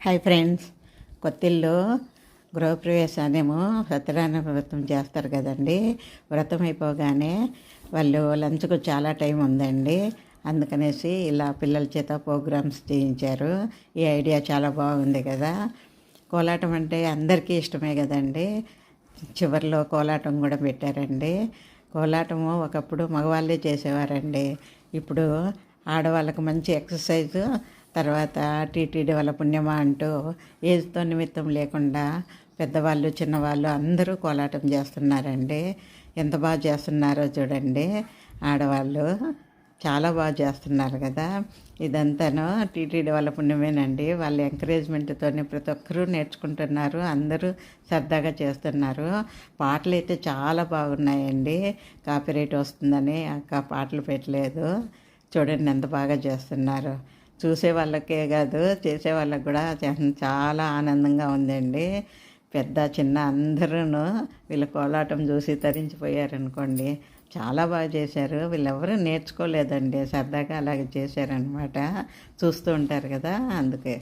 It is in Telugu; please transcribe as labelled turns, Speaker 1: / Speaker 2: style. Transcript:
Speaker 1: హాయ్ ఫ్రెండ్స్, కొత్తిల్లు గృహప్రవేశానేమో సత్యనారాయణ వ్రతం చేస్తారు కదండి. వ్రతం అయిపోగానే వాళ్ళు లంచ్కు చాలా టైం ఉందండి. అందుకనేసి ఇలా పిల్లల చేత ప్రోగ్రామ్స్ చేయించారు. ఈ ఐడియా చాలా బాగుంది కదా. కోలాటం అంటే అందరికీ ఇష్టమే కదండి. చివరిలో కోలాటం కూడా పెట్టారండి. కోలాటము ఒకప్పుడు మగవాళ్ళే చేసేవారండి. ఇప్పుడు ఆడవాళ్ళకు మంచి ఎక్సర్సైజు. తర్వాత టీటీడీ వాళ్ళ పుణ్యమా అంటూ ఏజ్తో నిమిత్తం లేకుండా పెద్దవాళ్ళు చిన్నవాళ్ళు అందరూ కోలాటం చేస్తున్నారండి. ఎంత బాగా చేస్తున్నారో చూడండి. ఆడవాళ్ళు చాలా బాగా చేస్తున్నారు కదా. ఇదంతాను టీటీడీ వాళ్ళ పుణ్యమేనండి. వాళ్ళ ఎంకరేజ్మెంట్తోనే ప్రతి ఒక్కరూ నేర్చుకుంటున్నారు. అందరూ సరదాగా చేస్తున్నారు. పాటలు అయితే చాలా బాగున్నాయండి. కాపీరైట్ వస్తుందని పాటలు పెట్టలేదు. చూడండి ఎంత బాగా చేస్తున్నారు. చూసే వాళ్ళకే కాదు, చేసే వాళ్ళకి కూడా చాలా ఆనందంగా ఉందండి. పెద్ద చిన్న అందరూ వీళ్ళ కోలాటం చూసి తరించిపోయారనుకోండి. చాలా బాగా చేశారు. వీళ్ళెవరూ నేర్చుకోలేదండి, సరదాగా అలాగే చేశారనమాట. చూస్తూ ఉంటారు కదా, అందుకే.